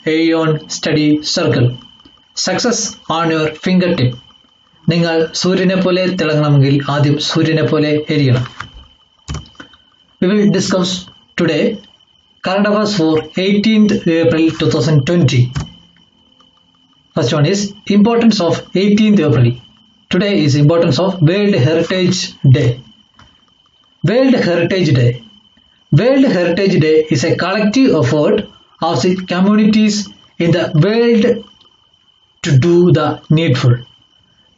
Aeon Study Circle. Success on your fingertip. നിങ്ങൾ സൂര്യനെ പോലെ തിളങ്ങണമെങ്കിൽ ആദ്യം സൂര്യനെ പോലെ എരിയണം. We will discuss today current affairs for 18th April 2020. First one is importance of 18th April. Today is importance of World Heritage Day. World Heritage Day. World Heritage Day is a collective effort of the communities in the world to do the needful.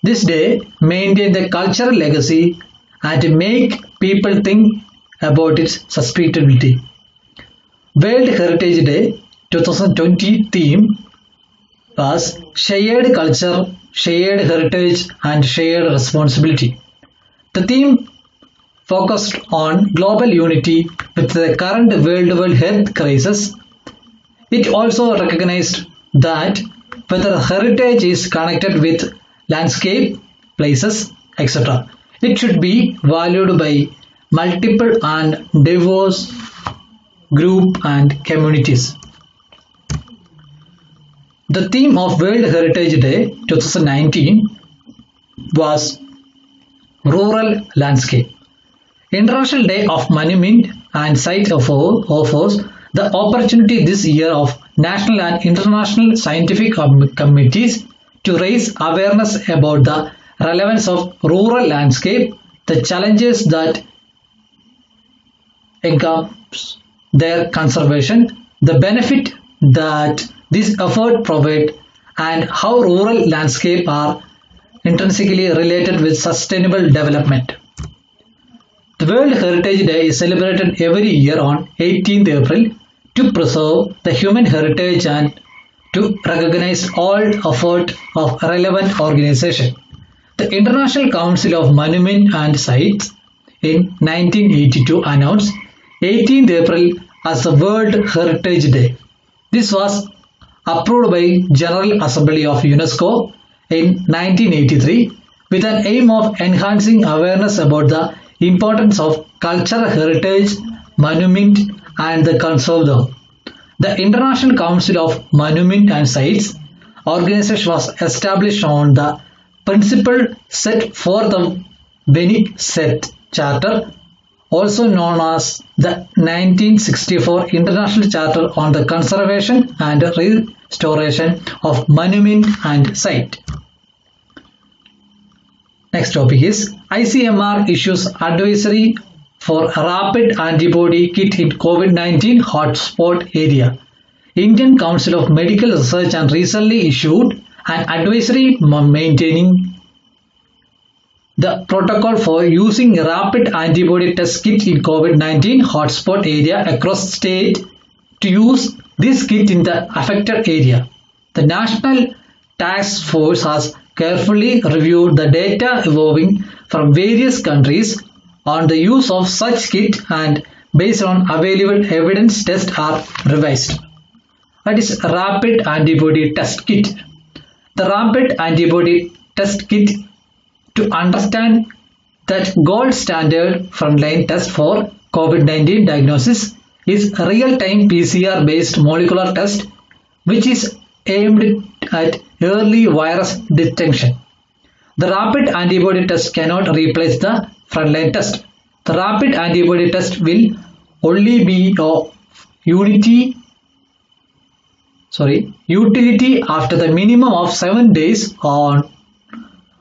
This day maintains the cultural legacy and make people think about its sustainability. World Heritage Day 2020 theme was Shared Culture, Shared Heritage and Shared Responsibility. The theme focused on global unity with the current worldwide health crisis. It also recognized that whether heritage is connected with landscape, places, etc., it should be valued by multiple and diverse groups and communities. The theme of World Heritage Day 2019 was Rural Landscape. International Day of Monument and Site offers the opportunity this year of national and international scientific committees to raise awareness about the relevance of rural landscape, the challenges that encompass their conservation, the benefit that this effort provides, and how rural landscape are intrinsically related with sustainable development. The World Heritage Day is celebrated every year on 18th April to preserve the human heritage and to recognize all effort of relevant organizations. The International Council of Monuments and Sites in 1982 announced 18th April as the World Heritage Day. This was approved by General Assembly of UNESCO in 1983 with an aim of enhancing awareness about the importance of cultural heritage, monument and the conserve them. The International Council of Monuments and Sites organization was established on the principle set for the Venice Set Charter, also known as the 1964 International Charter on the Conservation and Restoration of Monument and Site. Next topic is ICMR issues advisory for rapid antibody kit in COVID-19 hotspot area. Indian Council of Medical Research and recently issued an advisory maintaining the protocol for using rapid antibody test kit in COVID-19 hotspot area across state to use this kit in the affected area. The National Task Force has carefully reviewed the data evolving from various countries on the use of such kit and based on available evidence tests are revised. That is rapid antibody test kit. The rapid antibody test kit to understand that gold standard frontline test for COVID-19 diagnosis is real-time PCR based molecular test which is aimed at early virus detection. The rapid antibody test cannot replace the frontline test. The rapid antibody test will only be of utility after the minimum of 7 days on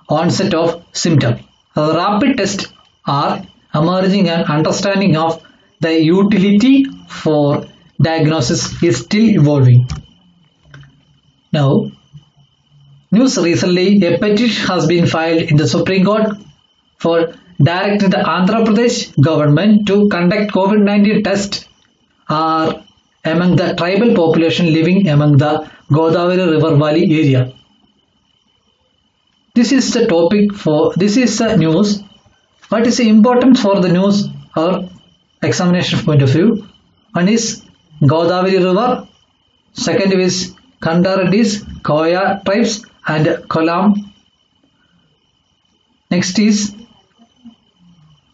onset of symptoms. The rapid tests are emerging and understanding of the utility for diagnosis is still evolving. Now, news recently, a petition has been filed in the Supreme Court for directing the Andhra Pradesh government to conduct COVID-19 tests are among the tribal population living among the Godavari River Valley area. This is the news. What is the importance for the news or examination point of view? One is Godavari River, second is Kandaredis, Koya tribes and Kolam. Next is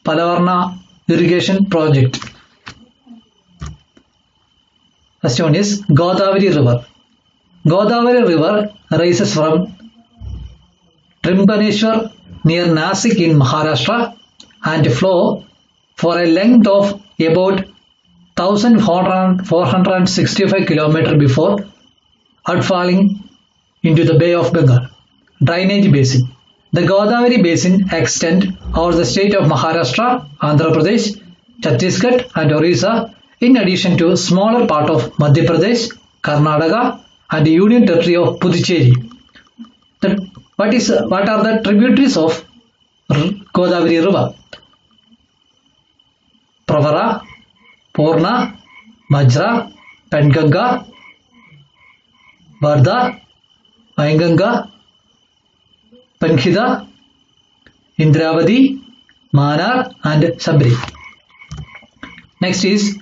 Palavarna irrigation project. First one is Godavari River. Godavari River rises from Trimbaneshwar near Nasik in Maharashtra and flow for a length of about 1,465 km before outfalling into the Bay of Bengal. Drainage basin. The Godavari basin extends over the state of Maharashtra, Andhra Pradesh, Chhattisgarh and Orissa, in addition to a smaller part of Madhya Pradesh, Karnataka and the Union Territory of Puducherry. What are the tributaries of Godavari River? Pravara, Purna, Majra, Penganga, Vardha, Vainganga, Pankhida, Indravati, Manar and Sabri. Next is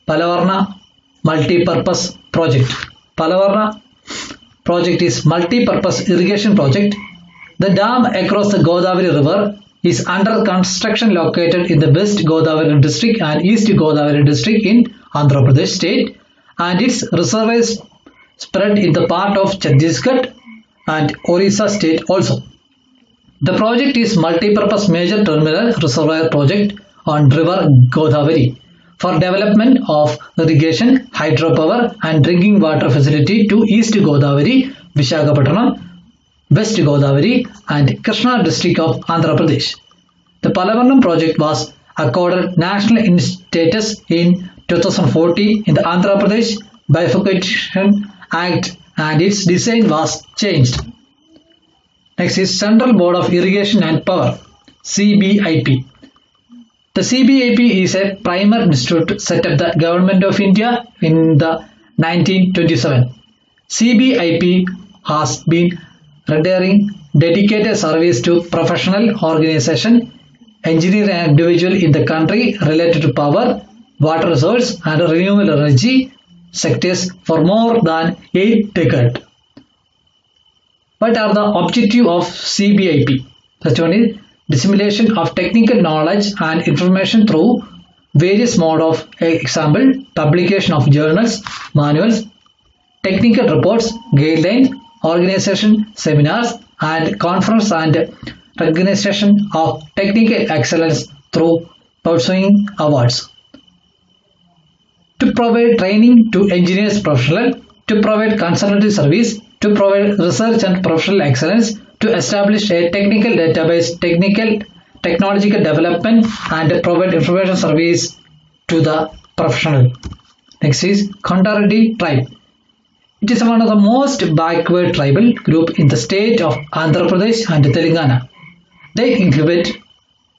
Palavarna Multi-Purpose Project. Palavarna project is multi-purpose irrigation project. The dam across the Godavari River is under construction located in the West Godavari district and East Godavari district in Andhra Pradesh state, and its reservoirs spread in the part of Chhattisgarh and Orissa state also. The project is multi-purpose major terminal reservoir project on river Godavari for development of irrigation, hydropower and drinking water facility to East Godavari, Visakhapatnam, West Godavari and Krishna district of Andhra Pradesh. The Palavarnam project was accorded national status in 2014 in the Andhra Pradesh Bifurcation Act and its design was changed. Next is Central Board of Irrigation and Power, CBIP. The CBIP is a primer institute set up the Government of India in the 1927. CBIP has been rendering dedicated service to professional organization, engineer and individual in the country related to power, water resource and renewable energy sectors for more than 8 decades. What are the objectives of CBIP? Such one is dissemination of technical knowledge and information through various modes of example, publication of journals, manuals, technical reports, guidelines, organization, seminars and conference and recognition of technical excellence through pursuing awards. To provide training to engineers professionals, to provide consultancy service, to provide research and professional excellence, to establish a technical database, technological development and provide information service to the professional. Next is Kondareddy tribe. It is one of the most backward tribal group in the state of Andhra Pradesh and Telangana. They inhabit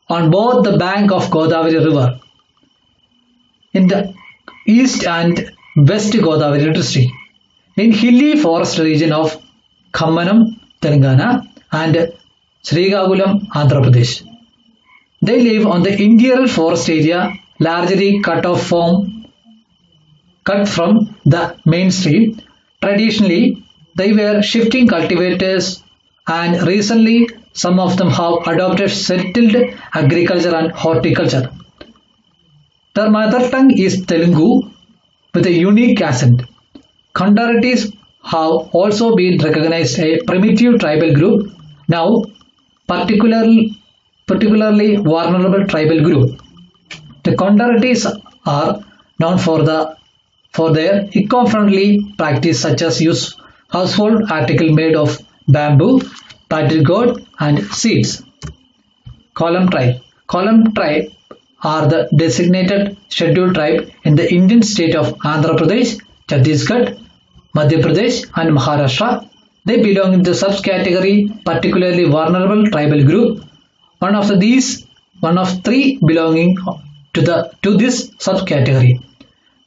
on both the bank of Godavari River in the east and west Godavari district, in hilly forest region of Khammanam, Telangana and Srikakulam, Andhra Pradesh. They live on the interior forest area largely cut from the main stream. Traditionally, they were shifting cultivators and recently some of them have adopted settled agriculture and horticulture. Their mother tongue is Telugu with a unique accent. Kondareddys have also been recognized a primitive tribal group, now particularly vulnerable tribal group. The Kondareddys are known for their eco-friendly practice such as use household article made of bamboo, paddle gourd and seeds. Kolam tribe. Kolam tribe are the designated scheduled tribe in the Indian state of Andhra Pradesh, Chhattisgarh, Madhya Pradesh and Maharashtra. They belong to the subcategory particularly vulnerable tribal group. One of three belonging to this subcategory.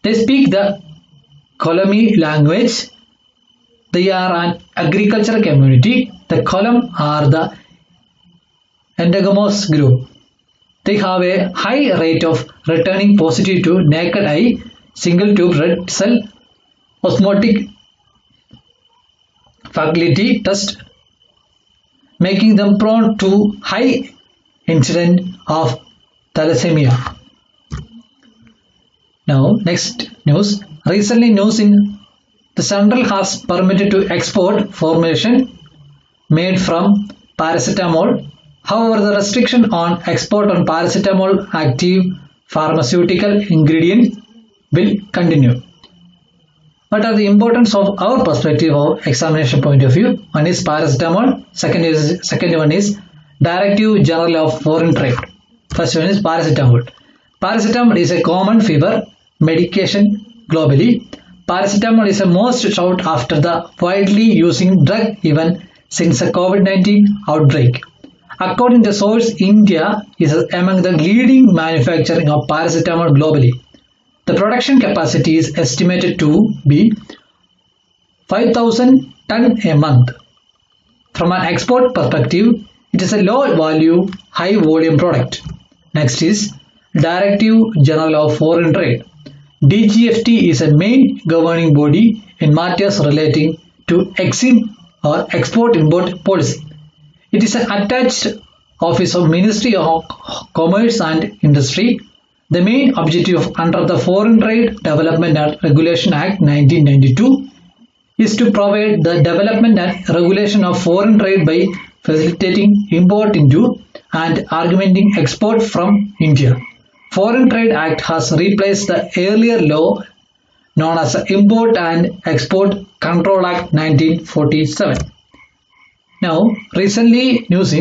They speak the Kolami language. They are an agricultural community. The Kolam are the endogamous group. They have a high rate of returning positive to naked eye, single tube red cell osmotic fertility test, making them prone to high incidence of thalassemia. Now, next news. Recently, news in the central has permitted to export formulation made from paracetamol. However, the restriction on export on paracetamol active pharmaceutical ingredient will continue. What are the importance of our perspective of examination point of view? One is paracetamol, second one is Directive General of Foreign Trade. First one is paracetamol. Paracetamol is a common fever medication globally. Paracetamol is the most sought after the widely using drug even since the COVID-19 outbreak. According to source, India is among the leading manufacturers of paracetamol globally. The production capacity is estimated to be 5,000 tons a month. From an export perspective, it is a low value, high volume product. Next is Directive General of Foreign Trade. DGFT is a main governing body in matters relating to or export-import policy. It is an attached office of Ministry of Commerce and Industry. The main objective under the Foreign Trade Development and Regulation Act 1992 is to provide the development and regulation of foreign trade by facilitating import into and augmenting export from India. Foreign Trade Act has replaced the earlier law known as the Import and Export Control Act 1947. Now, recently news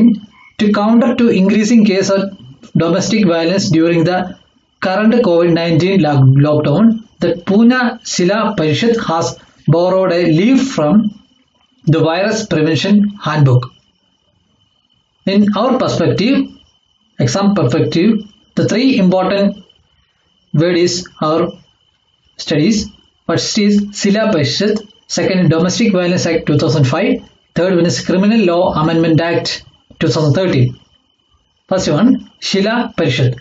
to counter to increasing case of domestic violence during the current COVID-19 lockdown, the Pune Shila Parishad has borrowed a leaf from the Virus Prevention Handbook. In our perspective, exam perspective, the three important words is our studies. First is Shila Parishad, second is Domestic Violence Act 2005, third one is Criminal Law Amendment Act 2013. First one, Shila Parishad.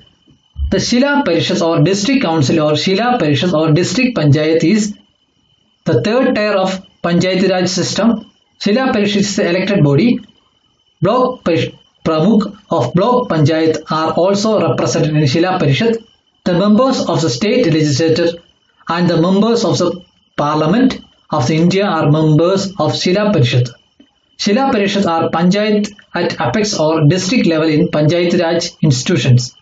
The Shila Parishad or District Council or Shila Parishad or District Panchayat is the third tier of Panchayati Raj system. Shila Parishad is the elected body. Block Pramukh of Block Panchayat are also represented in Shila Parishad. The members of the state legislature and the members of the Parliament of India are members of Shila Parishad. Shila Parishad are Panchayat at apex or district level in Panchayati Raj institutions.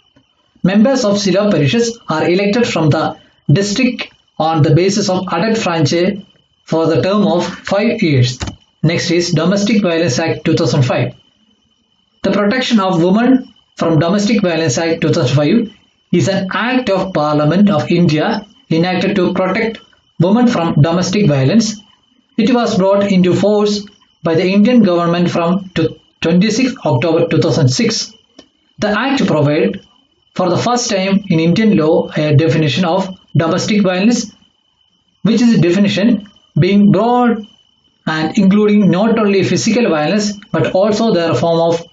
Members of Shila Parishad are elected from the district on the basis of adult franchise for the term of 5 years. Next is Domestic Violence Act 2005. The Protection of Women from Domestic Violence Act 2005 is an act of Parliament of India enacted to protect women from domestic violence. It was brought into force by the Indian government from 26 October 2006. The act provided for the first time in Indian law a definition of domestic violence, which is a definition being broad and including not only physical violence but also their form of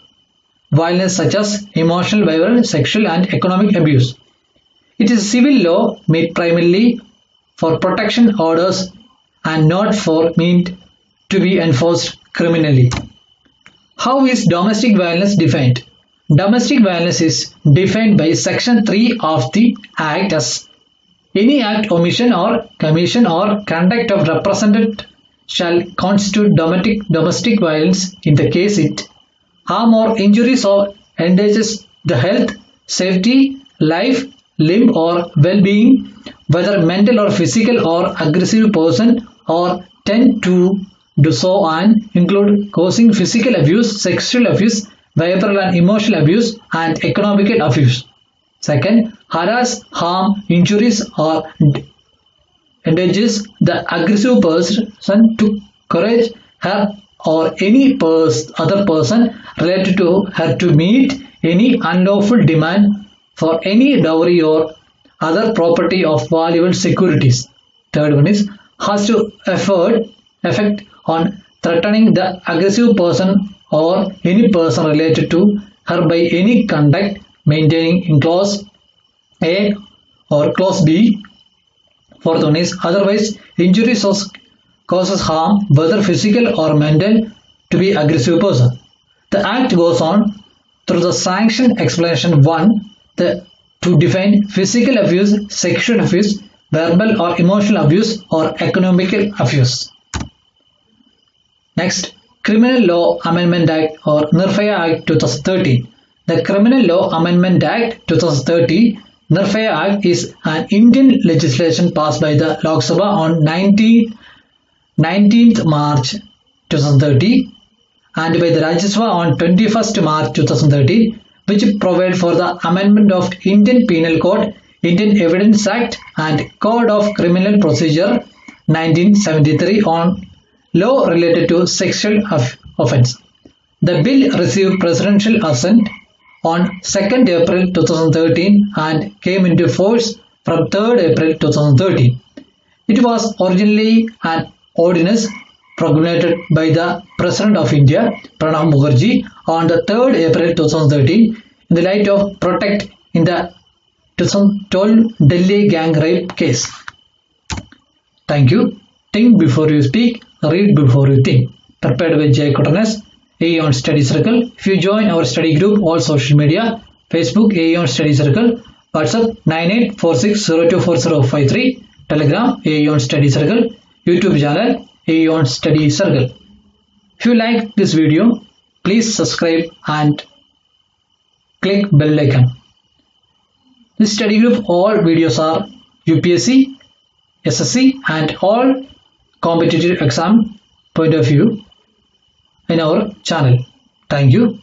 violence such as emotional violence, sexual and economic abuse. It is a civil law made primarily for protection orders and not for meant to be enforced criminally. How is domestic violence defined? Domestic violence is defined by Section 3 of the Act as any act, omission or commission or conduct of represented shall constitute domestic violence in the case it harm or injuries or endangers the health, safety, life, limb or well-being, whether mental or physical or aggressive person or tend to do so and include causing physical abuse, sexual abuse, verbal and emotional abuse and economic abuse. Second, harass, harm, injuries or endangers the aggressive person to encourage her or any other person related to her to meet any unlawful demand for any dowry or other property of valuable securities. Third one is has to effect on threatening the aggressive person or any person related to her by any conduct maintaining in clause A or clause B. Fourth one is otherwise injuries or causes harm whether physical or mental to the aggressive person. The act goes on through the sanction explanation 1 to define physical abuse, sexual abuse, verbal or emotional abuse, or economical abuse. Next, Criminal Law Amendment Act or Nirphaya Act 2013. The Criminal Law Amendment Act 2013 Nirphaya Act is an Indian legislation passed by the Lok Sabha on 19th March 2013 and by the Rajya Sabha on 21st March 2013, which provide for the amendment of Indian Penal Code, Indian Evidence Act and Code of Criminal Procedure 1973 on law related to sexual offence. The bill received presidential assent on 2nd April 2013 and came into force from 3rd April 2013. It was originally an ordinance promulgated by the President of India, Pranab Mukherjee, on the 3rd April 2013 in the light of protest in the 2012 Delhi gang rape case. Thank you. Think before you speak, read before you think. Prepared by Jay Kotanes, Aeon Study Circle. If you join our study group, all social media, Facebook Aeon Study Circle, WhatsApp 9846024053, Telegram Aeon Study Circle, YouTube channel Aeon Study Circle. If you like this video, please subscribe and click bell icon. This study group, all videos are UPSC, SSC and all competitive exam point of view in our channel. Thank you.